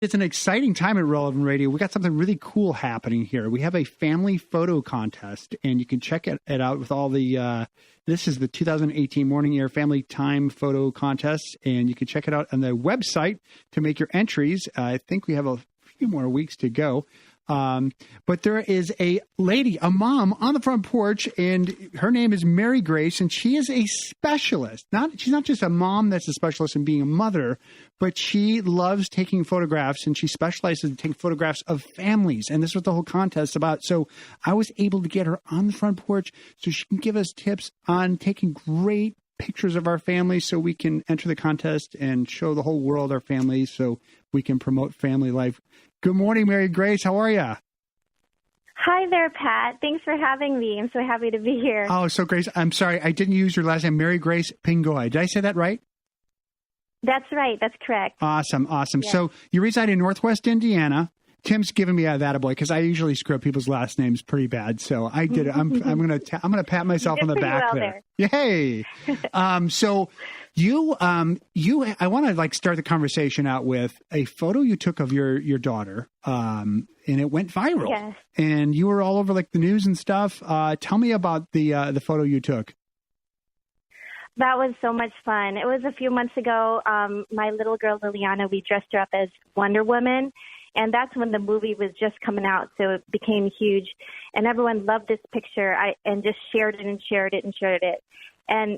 It's an exciting time at Relevant Radio. We got something really cool happening here. We have a family photo contest, and you can check it out with all the, this is the 2018 Morning Air Family Time Photo Contest, and you can check it out on the website to make your entries. I think we have a few more weeks to go. But there is a lady, a mom on the front porch, and her name is Mary Grace, and she is a specialist. She's not just a mom that's a specialist in being a mother, but she loves taking photographs, and she specializes in taking photographs of families. And this is what the whole contest is about. So I was able to get her on the front porch so she can give us tips on taking great pictures of our families so we can enter the contest and show the whole world our families so we can promote family life. Good morning, Mary Grace. How are you? Hi there, Pat. Thanks for having me. I'm so happy to be here. Oh, so Grace, I'm sorry. I didn't use your last name, Mary Grace Pingoy. Did I say that right? That's right. That's correct. Awesome. Yes. So you reside in Northwest Indiana. Tim's giving me a attaboy because I usually screw up people's last names pretty bad. So I did it. I'm gonna pat myself on the back there. Yay! So I want to start the conversation out with a photo you took of your daughter, and it went viral. Yes. And you were all over the news and stuff. Tell me about the photo you took. That was so much fun. It was a few months ago. My little girl Liliana, we dressed her up as Wonder Woman. And that's when the movie was just coming out, so it became huge. And everyone loved this picture and just shared it and shared it and shared it. And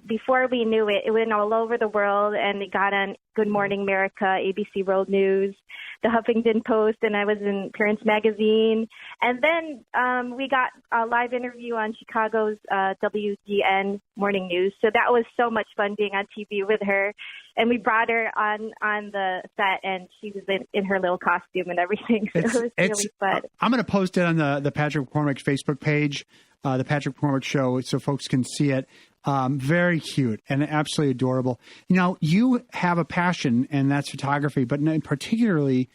before we knew it, it went all over the world, and it got on Good Morning America, ABC World News, the Huffington Post, and I was in Parents Magazine. And then we got a live interview on Chicago's WGN Morning News. So that was so much fun being on TV with her. And we brought her on the set, and she was in her little costume and everything. So it was really fun. I'm going to post it on the Patrick McCormick Facebook page, the Patrick McCormick Show, so folks can see it. Very cute and absolutely adorable. You have a passion, and that's photography, but particularly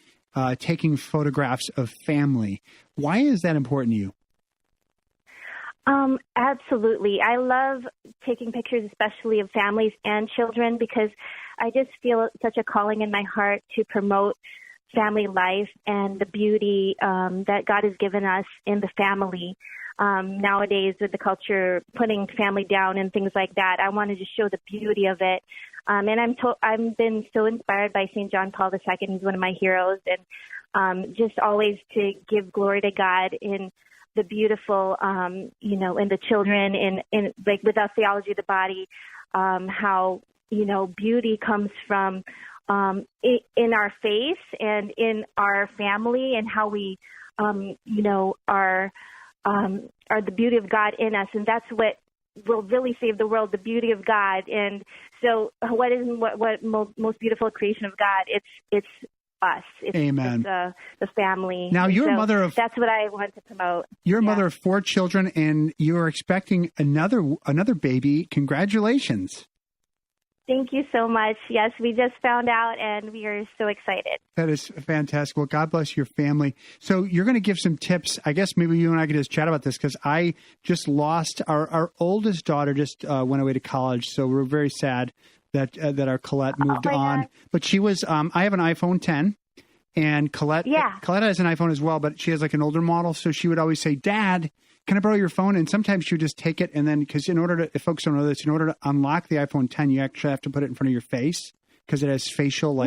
taking photographs of family. Why is that important to you? Absolutely. I love taking pictures, especially of families and children, because I just feel such a calling in my heart to promote family life and the beauty that God has given us in the family. Nowadays, with the culture putting family down and things like that, I wanted to show the beauty of it. And I've been so inspired by St. John Paul II. He's one of my heroes, and just always to give glory to God in the beautiful, in the children, in with our theology of the body, how beauty comes from in our faith and in our family, and how we, are the beauty of God in us, and that's what will really save the world, the beauty of God. And so, what most beautiful creation of God? It's us. It's, Amen. It's, the family. Now, you're a mother of. That's what I want to promote. You're a mother of 4 children, and you are expecting another baby. Congratulations. Thank you so much. Yes, we just found out, and we are so excited. That is fantastic. Well, God bless your family. So you're going to give some tips. I guess maybe you and I could just chat about this, because I just lost our oldest daughter. Just went away to college, so we're very sad that our Colette moved on. God. But she was. I have an iPhone 10, and Colette has an iPhone as well, but she has an older model. So she would always say, "Dad, can I borrow your phone?" And sometimes you just take it, and then, because if folks don't know this, in order to unlock the iPhone 10, you actually have to put it in front of your face, because it has facial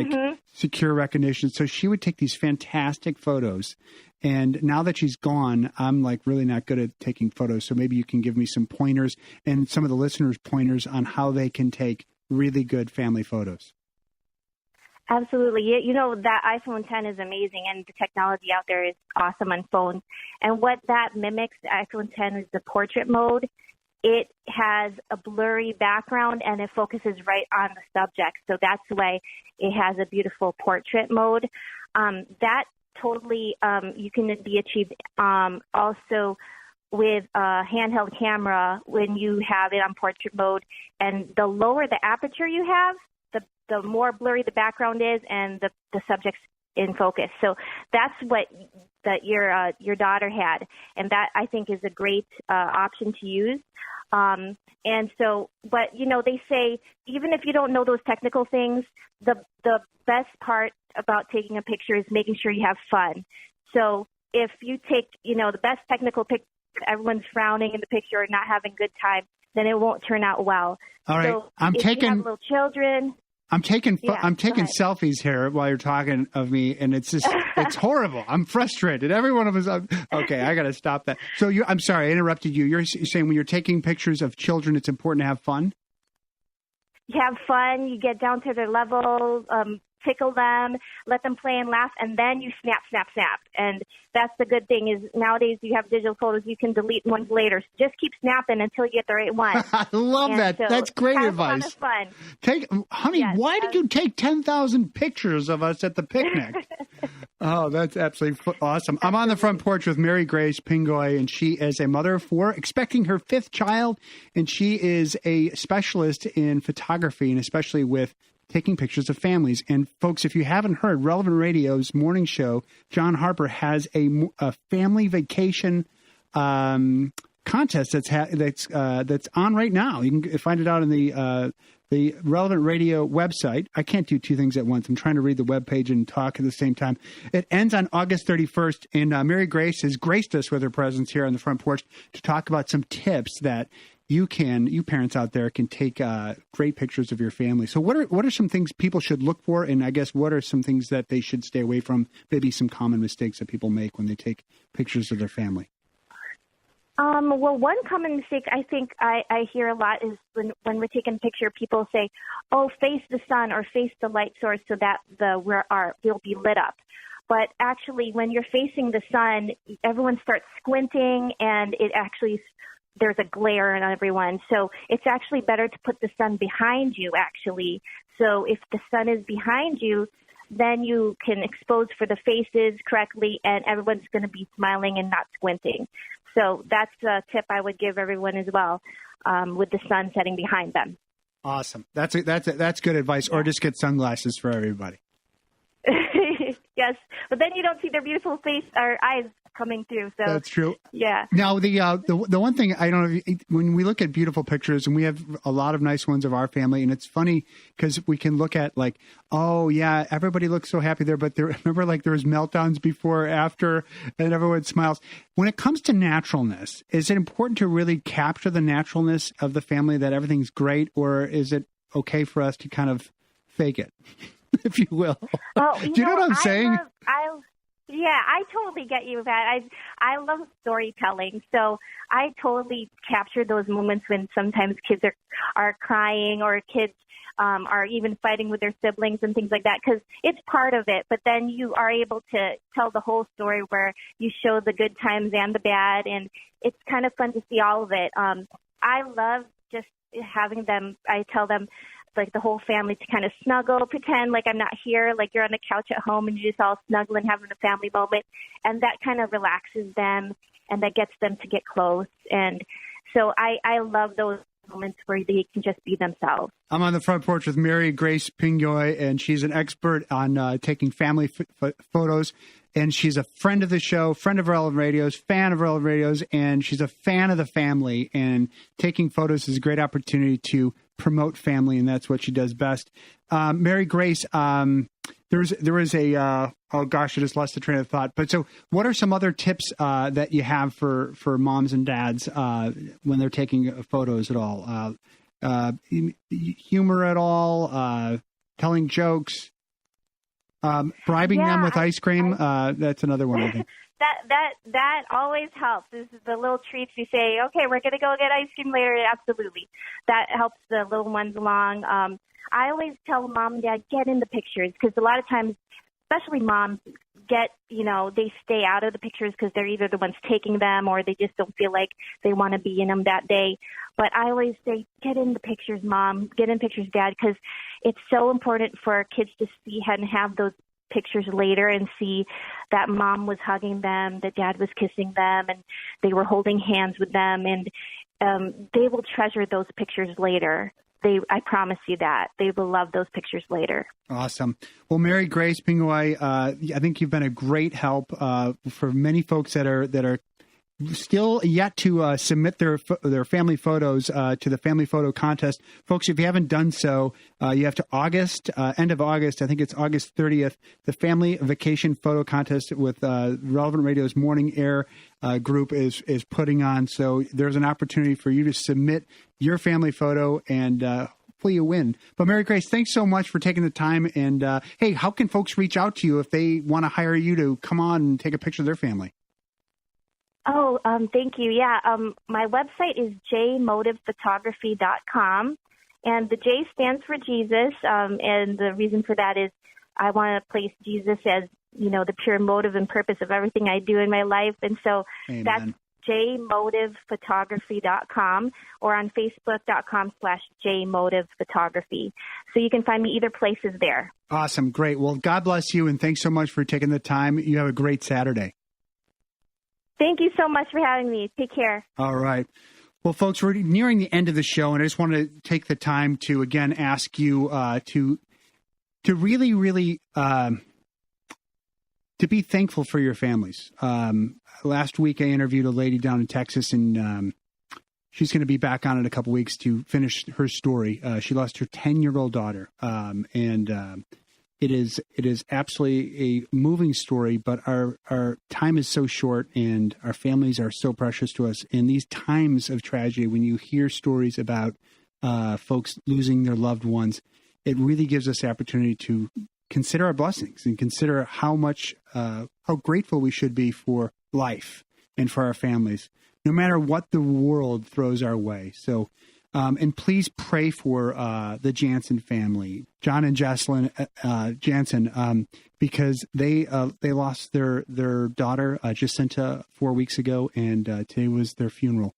secure recognition. So she would take these fantastic photos. And now that she's gone, I'm really not good at taking photos. So maybe you can give me some pointers and some of the listeners pointers on how they can take really good family photos. Absolutely. That iPhone 10 is amazing, and the technology out there is awesome on phones. And what that mimics, the iPhone 10, is the portrait mode. It has a blurry background, and it focuses right on the subject. So that's why it has a beautiful portrait mode. That totally you can be achieved also with a handheld camera when you have it on portrait mode. And the lower the aperture you have, the more blurry the background is, and the subject's in focus. So that's what your daughter had, and that, I think, is a great option to use. And so, but they say, even if you don't know those technical things, the best part about taking a picture is making sure you have fun. So if you take, the best technical picture, everyone's frowning in the picture or not having a good time, then it won't turn out well. All right. So if you have little children. I'm taking selfies here while you're talking of me, and it's just it's horrible. I'm frustrated. Every one of us. Okay, I got to stop that. So I'm sorry, I interrupted you. You're saying when you're taking pictures of children, it's important to have fun. You have fun. You get down to their level, tickle them, let them play and laugh, and then you snap. And that's the good thing is nowadays you have digital photos. You can delete ones later. So just keep snapping until you get the right one. I love that. So that's great advice. Have a lot of fun. Honey, yes, why did you take 10,000 pictures of us at the picnic? Oh, that's absolutely awesome. I'm on the front porch with Mary Grace Pingoy, and she is a mother of 4, expecting her 5th child, and she is a specialist in photography, and especially with taking pictures of families. And folks, if you haven't heard, Relevant Radio's morning show, John Harper has a family vacation contest that's on right now. You can find it out in the Relevant Radio website. I can't do 2 things at once. I'm trying to read the webpage and talk at the same time. It ends on August 31st, and Mary Grace has graced us with her presence here on the front porch to talk about some tips that you parents out there can take great pictures of your family. So what are some things people should look for? And I guess what are some things that they should stay away from? Maybe some common mistakes that people make when they take pictures of their family. Well, one common mistake I think I hear a lot is when we're taking a picture, people say, "Oh, face the sun or face the light source so that will be lit up." But actually, when you're facing the sun, everyone starts squinting, and there's a glare on everyone. So it's actually better to put the sun behind you, actually. So if the sun is behind you, then you can expose for the faces correctly, and everyone's going to be smiling and not squinting. So that's a tip I would give everyone as well, with the sun setting behind them. Awesome. That's good advice. Yeah. Or just get sunglasses for everybody. Yes, but then you don't see their beautiful face or eyes coming through. So that's true. Yeah. Now the one thing I don't know, when we look at beautiful pictures, and we have a lot of nice ones of our family, and it's funny because we can look at like, oh yeah, everybody looks so happy there, but remember there was meltdowns before, after, and everyone smiles. When it comes to naturalness, is it important to really capture the naturalness of the family, that everything's great, or is it okay for us to kind of fake it, if you will? Oh, do you know what I'm saying? Yeah, I totally get you, Pat. I love storytelling, so I totally capture those moments when sometimes kids are crying, or kids are even fighting with their siblings and things like that, because it's part of it. But then you are able to tell the whole story where you show the good times and the bad, and it's kind of fun to see all of it. I love just having them. I tell them, like the whole family, to kind of snuggle, pretend like I'm not here, like you're on the couch at home and you just all snuggle and having a family moment. And that kind of relaxes them, and that gets them to get close. And so I love those moments where they can just be themselves. I'm on the front porch with Mary Grace Pingoy, and she's an expert on taking family photos. And she's a friend of the show, friend of Relevant Radio's, fan of Relevant Radio's, and she's a fan of the family. And taking photos is a great opportunity to promote family, and that's what she does best. Mary Grace, there was a oh gosh, I just lost the train of thought. But so, what are some other tips that you have for moms and dads when they're taking photos at all? Humor at all? Telling jokes? Bribing them with ice cream? That's another one, I think. That always helps. This is the little treats. You say, okay, we're going to go get ice cream later. Absolutely. That helps the little ones along. I always tell mom and dad, get in the pictures, because a lot of times, especially moms, they stay out of the pictures because they're either the ones taking them or they just don't feel like they want to be in them that day. But I always say, get in the pictures, mom, get in pictures, dad, because it's so important for kids to see and have those pictures later and see that mom was hugging them, that dad was kissing them, and they were holding hands with them, and they will treasure those pictures later. I promise you that. They will love those pictures later. Awesome. Well, Mary Grace Pingoy, I think you've been a great help for many folks that are still yet to submit their family photos to the family photo contest. Folks, if you haven't done so, you have to end of August, I think it's August 30th, the Family Vacation Photo Contest with Relevant Radio's Morning Air group is putting on. So there's an opportunity for you to submit your family photo and hopefully you win. But Mary Grace, thanks so much for taking the time. And hey, how can folks reach out to you if they want to hire you to come on and take a picture of their family? Oh, thank you. Yeah, my website is jmotivephotography.com, and the J stands for Jesus, and the reason for that is I want to place Jesus as, the pure motive and purpose of everything I do in my life, and so Amen. That's jmotivephotography.com or on facebook.com/jmotivephotography. So you can find me either places there. Awesome. Great. Well, God bless you, and thanks so much for taking the time. You have a great Saturday. Thank you so much for having me. Take care. All right. Well, folks, we're nearing the end of the show, and I just want to take the time to, again, ask you to really, really to be thankful for your families. Last week, I interviewed a lady down in Texas, and she's going to be back on in a couple weeks to finish her story. She lost her 10-year-old daughter, and it is absolutely a moving story, but our time is so short and our families are so precious to us. In these times of tragedy, when you hear stories about folks losing their loved ones, it really gives us the opportunity to consider our blessings and consider how grateful we should be for life and for our families, no matter what the world throws our way. So, and please pray for the Jansen family, John and Jocelyn Jansen, because they lost their daughter Jacinta 4 weeks ago, and today was her funeral.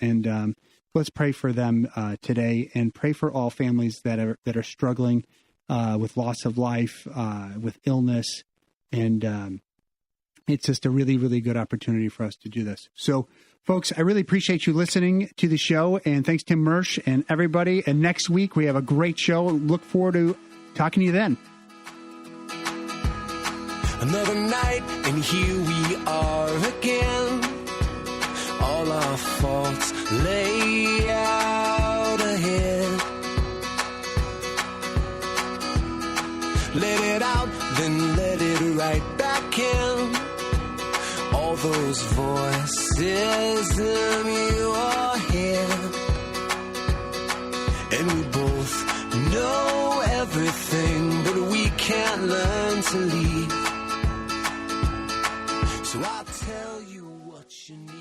And let's pray for them today, and pray for all families that are struggling with loss of life, with illness, and it's just a really, really good opportunity for us to do this. So, folks, I really appreciate you listening to the show, and thanks to Mersh and everybody. And next week, we have a great show. Look forward to talking to you then. Another night, and here we are again. All our faults lay out ahead. Let it out, then let it right back in. All those voices in your head, and we both know everything, but we can't learn to leave. So I'll tell you what you need.